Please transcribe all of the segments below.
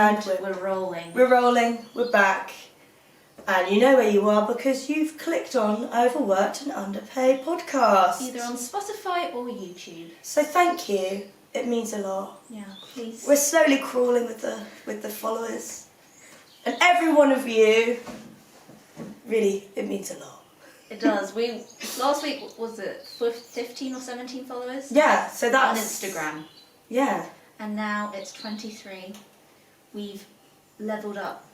And we're rolling. We're rolling, we're back. And you know where you are because you've clicked on Overworked and Underpaid podcast. Either on Spotify or YouTube. So thank you. It means a lot. Yeah, please. We're slowly crawling with the followers. And every one of you, really, it means a lot. It does. Last week, was it 15 or 17 followers? Yeah, so that's... On Instagram. Yeah. And now it's 23. We've leveled up.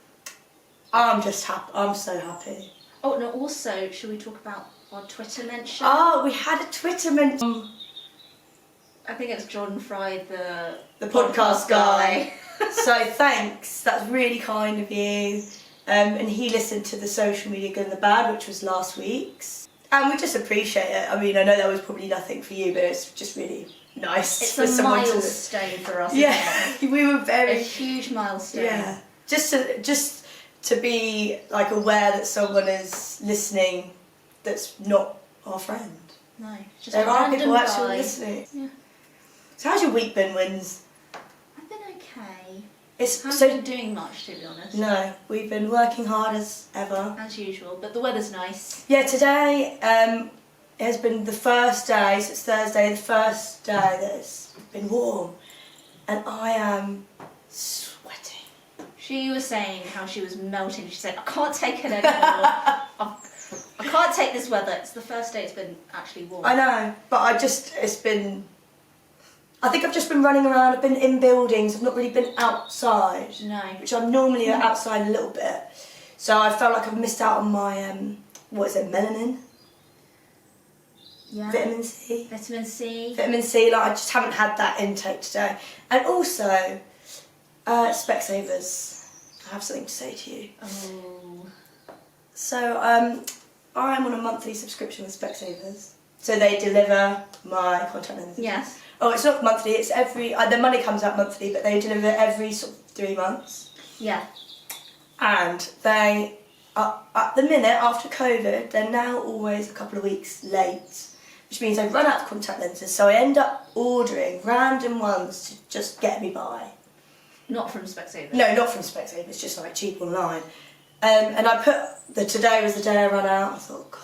I'm just happy. I'm so happy. Oh, no, also, should we talk about our Twitter mention? Oh, we had a Twitter mention. I think it's Jordan Fry, the podcast guy. So thanks. That's really kind of you. And he listened to the Social Media Good and the Bad, which was last week's. And we just appreciate it. I mean, I know that was probably nothing for you, but it's just really nice. It's for a someone milestone for us. Yeah, isn't it? we were very... A huge milestone. Yeah. Just to be like aware that someone is listening that's not our friend. No, just there a are random people actually guy. listening. Yeah. So how's your week been, Wins? I've been okay. It's I haven't so been doing much, to be honest. No, we've been working hard as ever. As usual, but the weather's nice. Yeah, today has been the first day, so it's Thursday, the first day that it's been warm. And I am sweating. She was saying how she was melting. She said, I can't take it anymore. I can't take this weather. It's the first day it's been actually warm. I know, but I think I've just been running around, I've been in buildings, I've not really been outside. No. Which I'm normally outside a little bit. So I felt like I've missed out on my, melanin? Yeah. Vitamin C. Vitamin C. Vitamin C, like I just haven't had that intake today. And also, Specsavers. I have something to say to you. Oh. So, I'm on a monthly subscription with Specsavers. So they deliver my contact lenses. Yes. Oh, it's not monthly, it's every... the money comes out monthly, but they deliver every sort of 3 months. Yeah. And they are, at the minute, after COVID, they're now always a couple of weeks late. Which means I run out of contact lenses, so I end up ordering random ones to just get me by. Not from Specsavers? No, not from Specsavers, just like cheap online. And I put... Today was the day I ran out. I thought, God,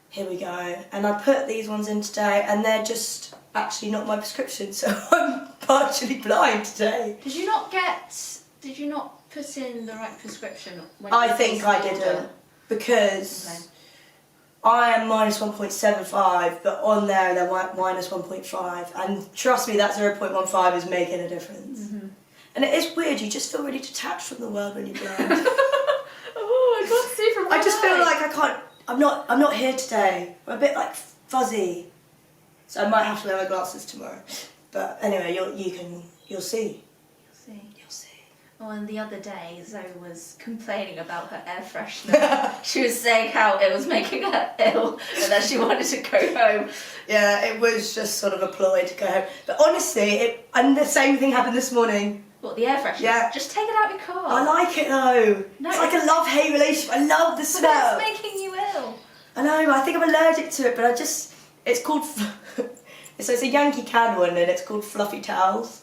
here we go. And I put these ones in today, and they're just actually not my prescription, so I'm partially blind today. Did you not put in the right prescription when I you think placed I the order? didn't, because Okay. I am minus 1.75, but on there they're minus 1.5, and trust me, that 0.15 is making a difference. Mm-hmm. And it is weird, you just feel really detached from the world when you're blind. Oh, I can't see from my I just feel eye. like I'm not here today. I'm a bit like fuzzy. So I might have to wear my glasses tomorrow. But anyway, you'll see. You'll see. You'll see. Oh, and the other day, Zoe was complaining about her air freshener. She was saying how it was making her ill and that she wanted to go home. Yeah, it was just sort of a ploy to go home. But honestly, and the same thing happened this morning. What, the air freshener? Yeah. Just take it out of your car. I like it though. No, it's like a love-hate relationship. I love the smell. But it's making you ill. I know, I think I'm allergic to it, but it's called, so it's a Yankee Candle and it's called Fluffy Towels.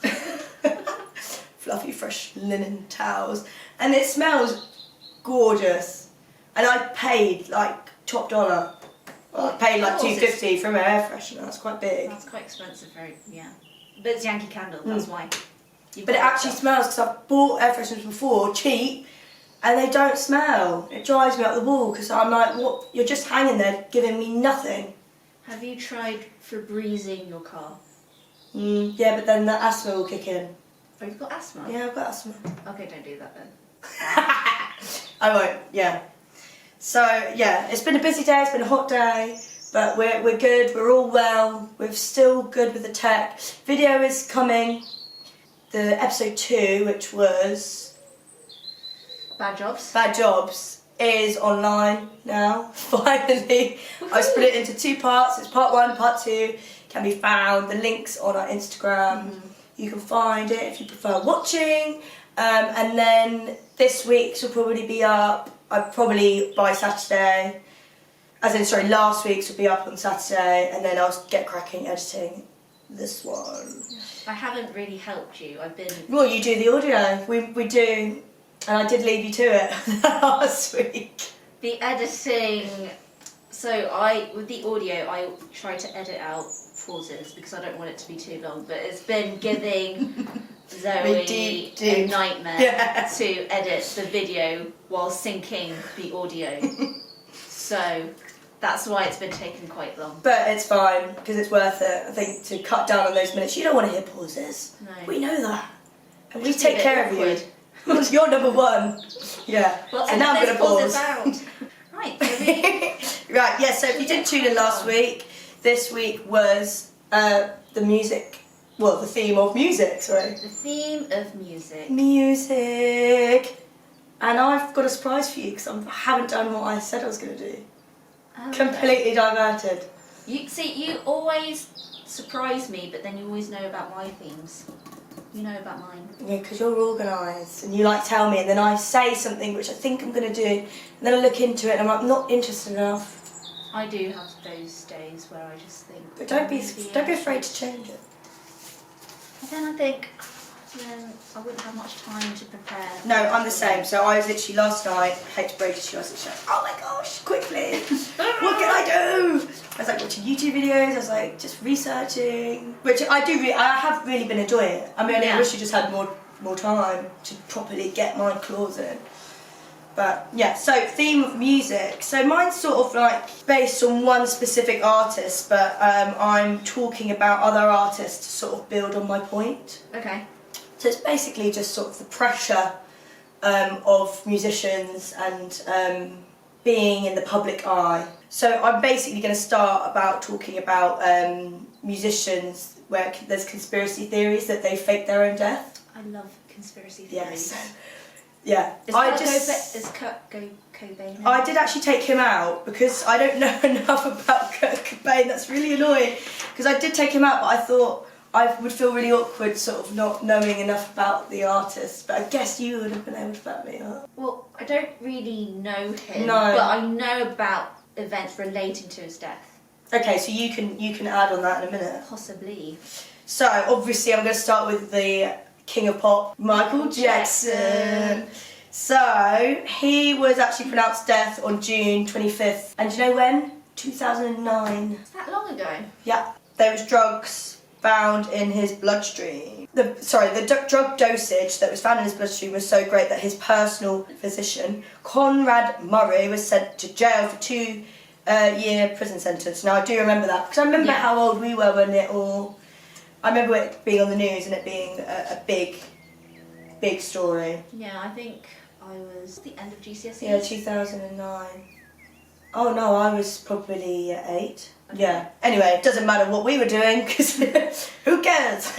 Fluffy fresh linen towels. And it smells gorgeous. And I paid like top dollar. Well, I paid like $2.50 for an air freshener, that's quite big. That's quite expensive, yeah. But it's Yankee Candle, that's why. But it actually smells, because I've bought air fresheners before, cheap, and they don't smell. It drives me up the wall, because I'm like, what? You're just hanging there giving me nothing. Have you tried Febrezing your car? Yeah, but then the asthma will kick in. Oh, you've got asthma? Yeah, I've got asthma. Okay, don't do that then. I won't, yeah. So, yeah, it's been a busy day, it's been a hot day, but we're good, we're all well, we're still good with the tech. Video is coming, the episode 2, which was... Bad Jobs? Bad Jobs, is online now, finally. I split it into 2 parts, it's part 1, part 2, can be found, the link's on our Instagram. You can find it if you prefer watching, and then this week's will probably be up, probably by Saturday, last week's will be up on Saturday, and then I'll get cracking editing this one. I haven't really helped you. I've been. Well, you do the audio. We do, and I did leave you to it last week. The editing. So with the audio, I try to edit out pauses because I don't want it to be too long. But it's been giving Zoe a nightmare to edit the video while syncing the audio. So that's why it's been taking quite long. But it's fine because it's worth it. I think to cut down on those minutes. You don't want to hear pauses. No. We know that, and we Just a take bit care awkward. of you. You're number one. Yeah. Well, so now I'm going to pause. Out. Right. So we, Right, yeah, so if you didn't tune in last week, this week was the music, well, the theme of music, sorry. the theme of music. Music. And I've got a surprise for you because I haven't done what I said I was going to do. Oh, Completely diverted. You see, you always surprise me, but then you always know about my themes. You know about mine. Yeah, because you're organised and you like tell me and then I say something which I think I'm going to do and then I look into it and I'm not interested enough. I do have those days where I just think. But don't be afraid to change it. But then I think, then I wouldn't have much time to prepare. No, I'm the same. So I was literally last night, I hate to break it to you, I was literally like, oh my gosh, quickly, what can I do? I was like watching YouTube videos, I was like just researching, which I have really been enjoying it. I mean, I wish you just had more time to properly get my claws in. But yeah, so theme of music. So mine's sort of like based on one specific artist, but I'm talking about other artists to sort of build on my point. Okay. So it's basically just sort of the pressure of musicians and being in the public eye. So I'm basically going to start about talking about musicians where there's conspiracy theories that they fake their own death. I love conspiracy theories. Yes. Yeah. Is Kurt Cobain? I did actually take him out because I don't know enough about Kurt Cobain. That's really annoying. Because I did take him out, but I thought I would feel really awkward sort of not knowing enough about the artist. But I guess you would have been able to back me up. Well, I don't really know him, No. but I know about events relating to his death. Okay, so you can add on that in a minute. Possibly. So obviously I'm going to start with the King of Pop, Michael Jackson. So he was actually pronounced dead on June 25th. And do you know when? 2009. Is that long ago? Yeah. There was drugs found in his bloodstream. The drug dosage that was found in his bloodstream was so great that his personal physician, Conrad Murray, was sent to jail for 2-year prison sentence. Now I do remember that because I remember how old we were when it all... I remember it being on the news and it being a big story. Yeah, I think I was the end of GCSE. Yeah, 2009. Oh no, I was probably 8. Okay. Yeah. Anyway, it doesn't matter what we were doing because who cares?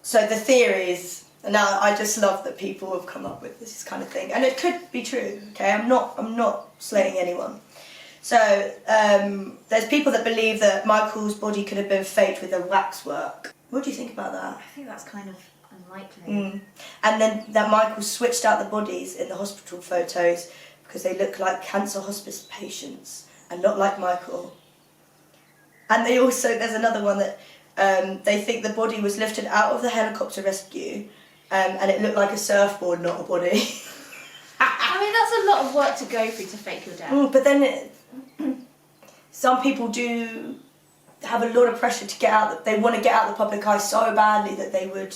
So the theories. Now I just love that people have come up with this kind of thing, and it could be true. Okay, I'm not slating anyone. So there's people that believe that Michael's body could have been faked with a waxwork. What do you think about that? I think that's kind of unlikely. And then that Michael switched out the bodies in the hospital photos because they look like cancer hospice patients and not like Michael. And they also, there's another one that they think the body was lifted out of the helicopter rescue and it looked like a surfboard, not a body. I mean, that's a lot of work to go through to fake your death. But then some people do have a lot of pressure to get out. They want to get out the public eye so badly that they would.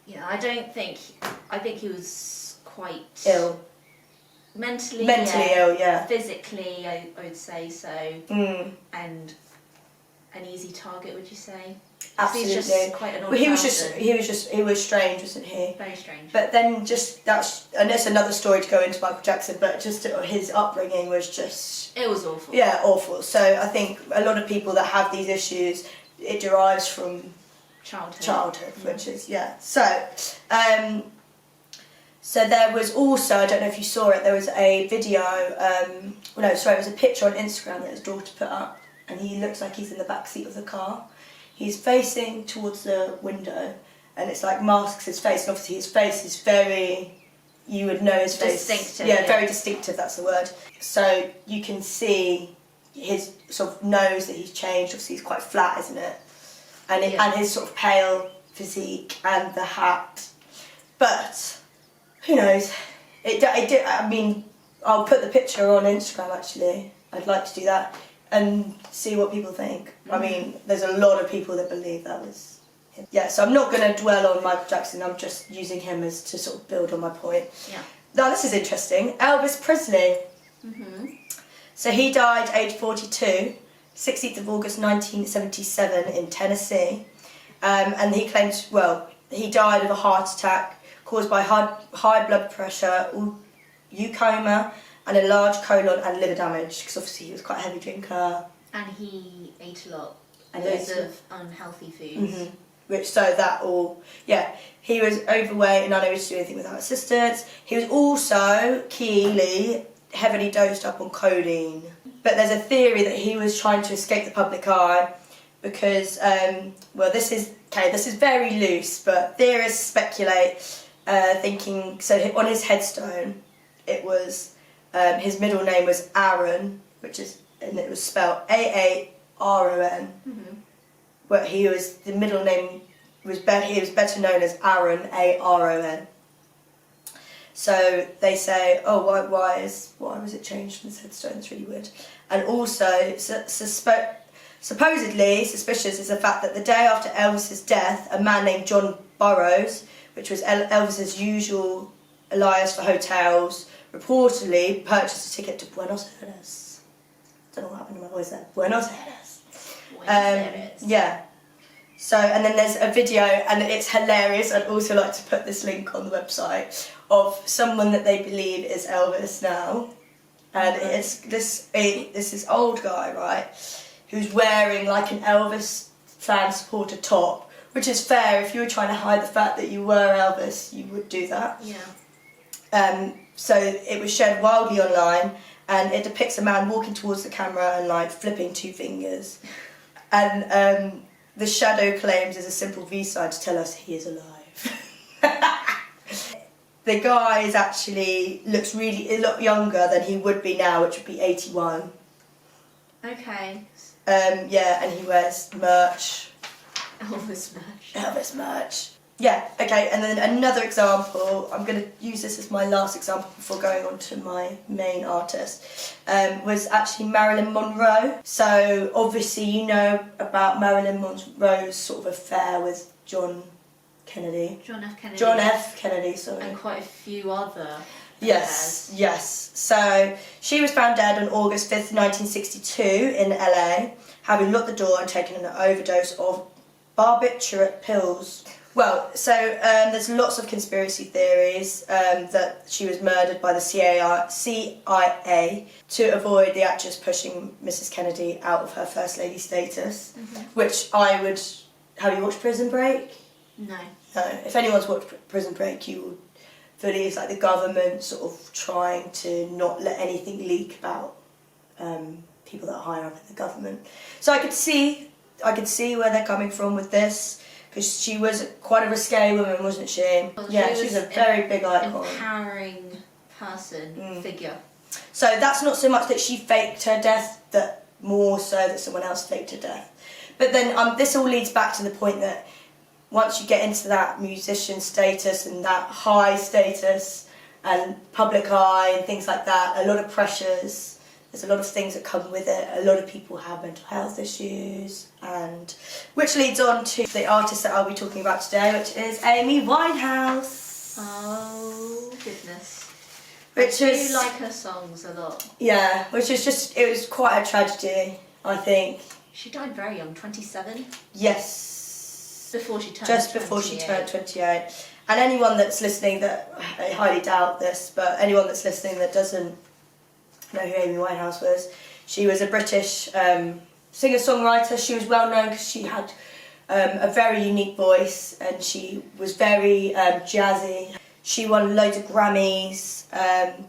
Yeah, I think he was quite ill. Mentally ill, yeah. Physically, I would say so. And an easy target, would you say? Absolutely. He's just quite an odd he was strange, wasn't he? Very strange. But then and it's another story to go into Michael Jackson, but just his upbringing was just... It was awful. Yeah, awful. So I think a lot of people that have these issues, it derives from childhood, which is, So there was also, I don't know if you saw it, there was a video, it was a picture on Instagram that his daughter put up, and he looks like he's in the back seat of the car. He's facing towards the window, and it's like masks his face, and obviously his face is very, you would know his face. Distinctive. Yeah, very distinctive, that's the word. So you can see his sort of nose that he's changed, obviously he's quite flat, isn't it? and his sort of pale physique and the hat. But who knows? I mean, I'll put the picture on Instagram actually. I'd like to do that and see what people think. I mean, there's a lot of people that believe that was him. Yeah, so I'm not going to dwell on Michael Jackson. I'm just using him as to sort of build on my point. Yeah. Now this is interesting. Elvis Presley. So he died aged 42, 16th of August 1977 in Tennessee. And he claimed, he died of a heart attack caused by high blood pressure, glaucoma, and a large colon and liver damage, because obviously he was quite a heavy drinker. And he ate a lot. And loads of unhealthy foods. He was overweight and unable to do anything without assistance. He was also, keyly, heavily dosed up on codeine. But there's a theory that he was trying to escape the public eye because, this is very loose, but theorists speculate, thinking, so on his headstone, it was, his middle name was Aaron, and it was spelled Aaron. But he was better known as Aaron, Aron. So they say, why was it changed from this headstone? It's really weird. And also, supposedly suspicious is the fact that the day after Elvis's death, a man named John Burroughs, which was Elvis's usual alias for hotels, reportedly purchased a ticket to Buenos Aires. Don't know what happened to my voice there. Buenos Aires. Yeah. So, and then there's a video, and it's hilarious. I'd also like to put this link on the website of someone that they believe is Elvis now, and it's this old guy, right, who's wearing like an Elvis fan supporter top, which is fair. If you were trying to hide the fact that you were Elvis, you would do that. Yeah. So it was shared wildly online, and it depicts a man walking towards the camera and like flipping two fingers, and the shadow claims is a simple V-side to tell us he is alive. The guy looks really a lot younger than he would be now, which would be 81. Okay. And he wears merch. Elvis merch. Yeah, okay, and then another example, I'm going to use this as my last example before going on to my main artist, was actually Marilyn Monroe. So obviously you know about Marilyn Monroe's sort of affair with John F. Kennedy, sorry. And quite a few other Yes. So she was found dead on August 5th, 1962 in LA, having locked the door and taken an overdose of barbiturate pills. Well, so there's lots of conspiracy theories that she was murdered by the CIA to avoid the actress pushing Mrs. Kennedy out of her First Lady status, which I would... Have you watched Prison Break? No. No. If anyone's watched Prison Break, you will fully... It's like the government sort of trying to not let anything leak about people that are higher up in the government. So I could see where they're coming from with this, because she was quite a risque woman, wasn't she? Well, she's a very big icon. Empowering person, figure. So that's not so much that she faked her death, that more so that someone else faked her death. But then this all leads back to the point that once you get into that musician status and that high status and public eye and things like that, a lot of pressures, there's a lot of things that come with it. A lot of people have mental health issues, and which leads on to the artist that I'll be talking about today, which is Amy Winehouse. Oh goodness. I do like her songs a lot. Yeah, which is just, it was quite a tragedy, I think. She died very young, 27? Yes. Before she turned Just before she turned 28. And anyone that's listening, that I highly doubt this, but anyone that's listening that doesn't know who Amy Winehouse was, she was a British singer-songwriter. She was well known because she had a very unique voice, and she was very jazzy. She won loads of Grammys,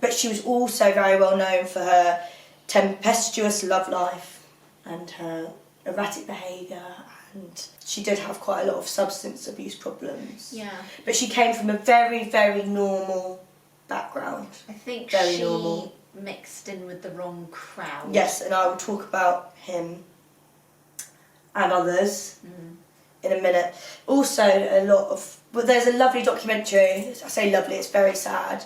but she was also very well known for her tempestuous love life and her erratic behaviour, and she did have quite a lot of substance abuse problems. Yeah. But she came from a very, very normal background. I think very she normal. Mixed in with the wrong crowd. Yes, and I will talk about him and others in a minute. Also, but there's a lovely documentary. I say lovely, it's very sad.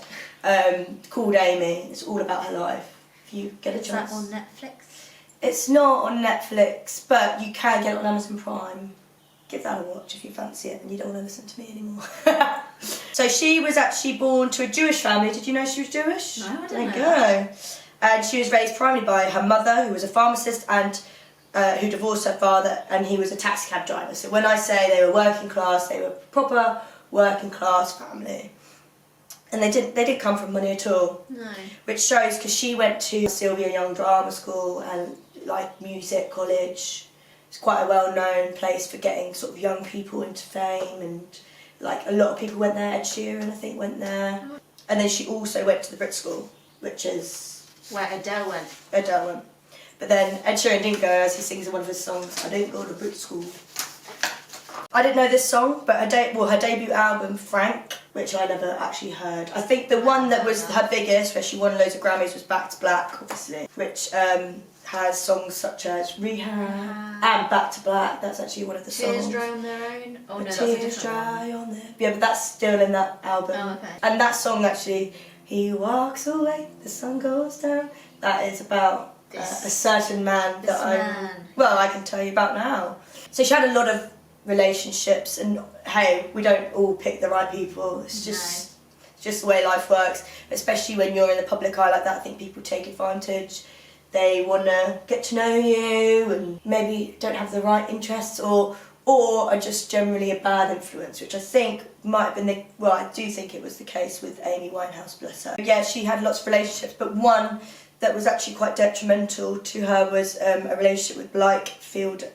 Called Amy. It's all about her life. If you get a chance. Is that on Netflix? It's not on Netflix, but you can get it on Amazon Prime. Give that a watch if you fancy it and you don't want to listen to me anymore. So she was actually born to a Jewish family. Did you know she was Jewish? No, I didn't know. There you go. And she was raised primarily by her mother, who was a pharmacist, and who divorced her father, and he was a taxi cab driver. So when I say they were working class, they were proper working class family. And they didn't come from money at all. No. Which shows, because she went to Sylvia Young Drama School and like music college. It's quite a well-known place for getting sort of young people into fame, and like a lot of people went there. Ed Sheeran, I think, went there. And then she also went to the Brit School, which is where Adele went. Adele went. But then Ed Sheeran didn't go, as he sings in one of his songs, I didn't go to Brit School. I didn't know this song, but her debut album, Frank, which I never actually heard. I think the one that was her biggest, where she won loads of Grammys, was Back to Black, obviously, which has songs such as Rehab and Back to Black. That's actually one of the songs. Tears Dry on Their Own? Oh no, that's a Tears different Dry one. on Their... Yeah, but that's still in that album. Oh, okay. And that song actually, He walks away, the sun goes down, that is about a certain man I can tell you about now. So she had a lot of relationships, and hey, we don't all pick the right people. It's just the way life works, especially when you're in the public eye like that. I think people take advantage. They want to get to know you and maybe don't have the right interests, or are just generally a bad influence, which I think might have been I do think it was the case with Amy Winehouse, bless her. Yeah, she had lots of relationships, but one that was actually quite detrimental to her was a relationship with Blake Fielder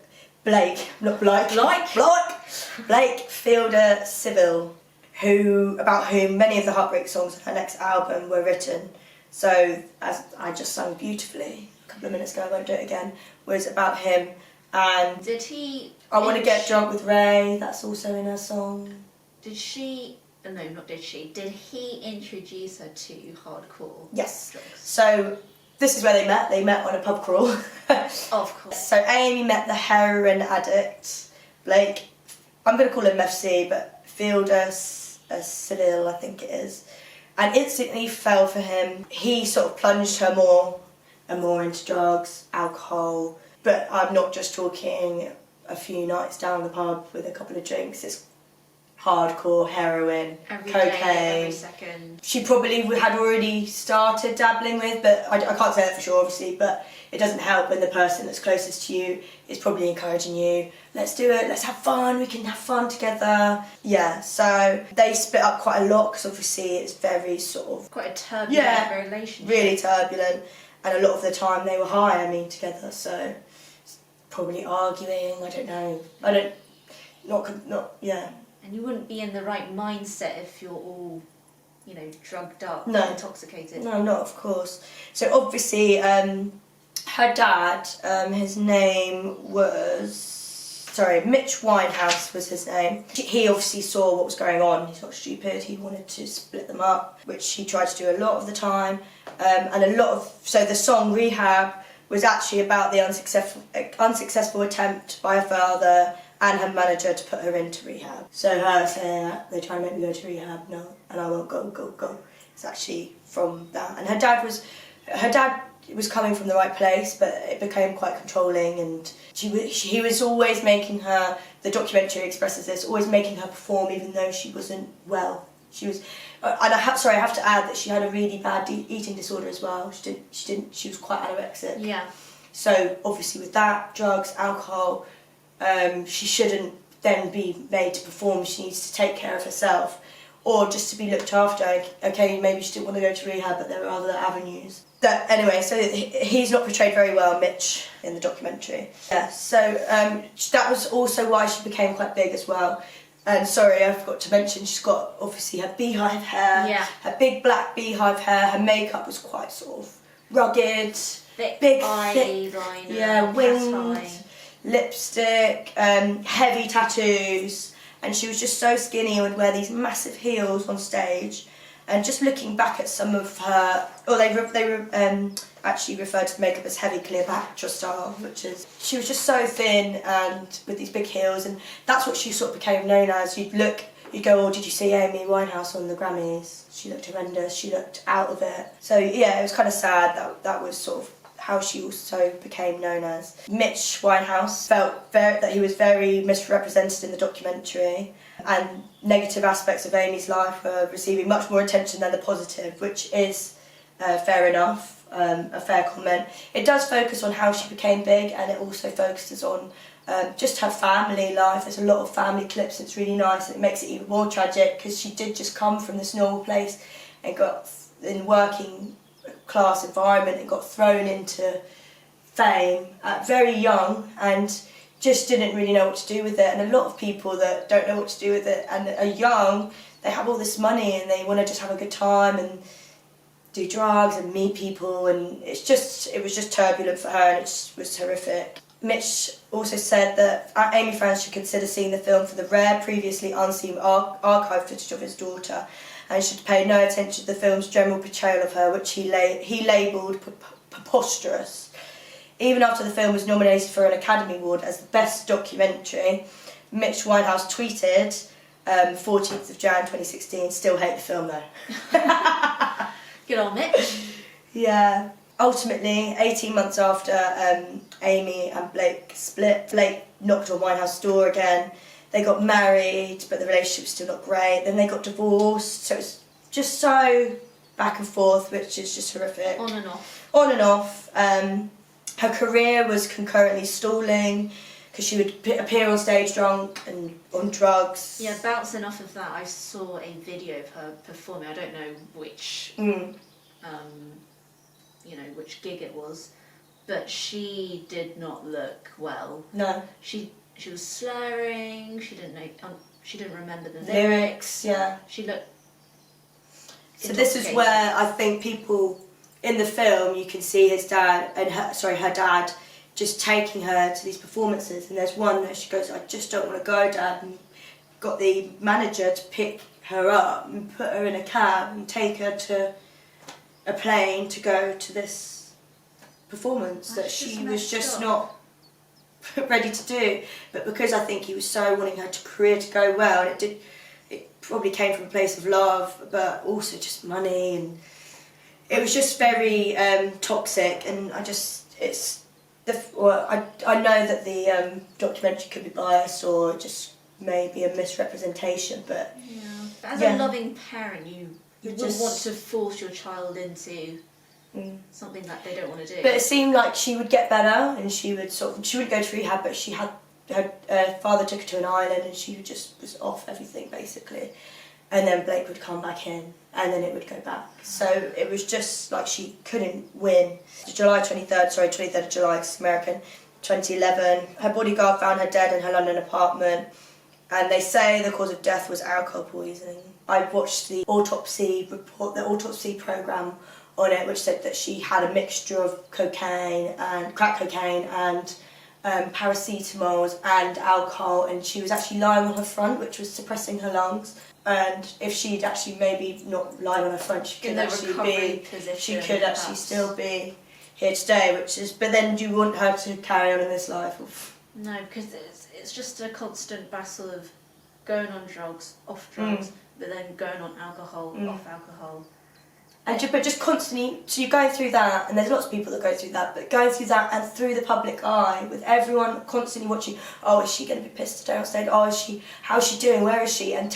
Civil, about whom many of the heartbreak songs on her next album were written. So, as I just sang beautifully a couple of minutes ago, I won't do it again, was about him. And did he... I Want to Get Drunk with Ray, that's also in her song. Did she... No, not did she. Did he introduce her to hardcore Yes. drugs? So, this is where they met. They met on a pub crawl. Of course. So Amy met the heroin addict, Blake. I'm going to call him FC, but Fielder Civil, I think it is. And instantly fell for him. He sort of plunged her more and more into drugs, alcohol. But I'm not just talking a few nights down the pub with a couple of drinks. It's hardcore heroin, every cocaine. Day, every second. She probably had already started dabbling with, but I can't say that for sure, obviously, but it doesn't help when the person that's closest to you is probably encouraging you, let's do it, let's have fun, we can have fun together. Yeah, so they split up quite a lot, because obviously it's very sort of... Quite a turbulent relationship. Really turbulent, and a lot of the time they were high, together, so probably arguing, I don't know. Yeah. And you wouldn't be in the right mindset if you're all, drugged up, intoxicated. No, not of course. So obviously, her dad, his name was... Mitch Winehouse was his name. He obviously saw what was going on. He's not stupid. He wanted to split them up, which he tried to do a lot of the time. So the song Rehab was actually about the unsuccessful attempt by her father and her manager to put her into rehab. So her saying that they try and make me go to rehab, no, and I won't go. It's actually from that. And her dad was coming from the right place, but it became quite controlling, and he was always making her, the documentary expresses this, always making her perform even though she wasn't well. She was, and I have to add that she had a really bad eating disorder as well. She was quite anorexic. Yeah. So obviously with that, drugs, alcohol, she shouldn't then be made to perform. She needs to take care of herself, or just to be looked after. Okay, maybe she didn't want to go to rehab, but there are other avenues. Anyway, so he's not portrayed very well, Mitch, in the documentary. Yeah, so that was also why she became quite big as well. And sorry, I forgot to mention, she's got obviously her beehive hair, her big black beehive hair. Her makeup was quite sort of rugged, thick eyeliner, winged, lipstick, heavy tattoos, and she was just so skinny and would wear these massive heels on stage. And just looking back at some of her, actually referred to the makeup as heavy Cleopatra style, which is, she was just so thin and with these big heels, and that's what she sort of became known as. You'd go, oh, did you see Amy Winehouse on the Grammys? She looked horrendous, she looked out of it. So yeah, it was kind of sad that was sort of how she also became known as. Mitch Winehouse felt that he was very misrepresented in the documentary, and negative aspects of Amy's life were receiving much more attention than the positive, which is fair enough, a fair comment. It does focus on how she became big, and it also focuses on just her family life. There's a lot of family clips. It's really nice, and it makes it even more tragic because she did just come from this normal place and got in working class environment and got thrown into fame very young and just didn't really know what to do with it. And a lot of people that don't know what to do with it and are young, they have all this money and they want to just have a good time and do drugs and meet people, and it was just turbulent for her, and it was horrific. Mitch also said that Amy fans should consider seeing the film for the rare, previously unseen archive footage of his daughter, and should pay no attention to the film's general portrayal of her, which he labelled preposterous. Even after the film was nominated for an Academy Award as the best documentary, Mitch Winehouse tweeted, 14th of Jan 2016, still hate the film though. Good old Mitch. Yeah. Ultimately, 18 months after Amy and Blake split, Blake knocked on Winehouse's door again. They got married, but the relationship was still not great. Then they got divorced, so it's just so back and forth, which is just horrific. On and off. On and off. Her career was concurrently stalling because she would appear on stage drunk and on drugs. Yeah, bouncing off of that, I saw a video of her performing. I don't know which, which gig it was, but she did not look well. No. She was slurring. She didn't know. She didn't remember the lyrics. Yeah. She looked. So this is where I think people in the film, you can see his dad and her dad just taking her to these performances. And there's one that she goes, "I just don't want to go, Dad," and got the manager to pick her up and put her in a cab and take her to a plane to go to this performance that she was just not ready to do. But because I think he was so wanting her career to go well, and it probably came from a place of love, but also just money, and it was just very toxic. And I know that the documentary could be biased or just maybe a misrepresentation, but as a loving parent, you wouldn't want to force your child into something that they don't want to do. But it seemed like she would get better, and she wouldn't go to rehab, but she had her father took her to an island, and she just was off everything basically. And then Blake would come back in, and then it would go back. So it was just like she couldn't win. July 23rd of July, it's American, 2011. Her bodyguard found her dead in her London apartment, and they say the cause of death was alcohol poisoning. I watched the autopsy report, the autopsy programme on it, which said that she had a mixture of cocaine and crack cocaine and paracetamols and alcohol, and she was actually lying on her front, which was suppressing her lungs. And if she'd actually maybe not lied on her front, she could actually still be here today. But then do you want her to carry on in this life? No, because it's just a constant battle of going on drugs, off drugs, but then going on alcohol, off alcohol. But just constantly, so you're going through that, and there's lots of people that go through that, but going through that and through the public eye, with everyone constantly watching, oh, is she going to be pissed today on stage? Oh, how's she doing? Where is she? And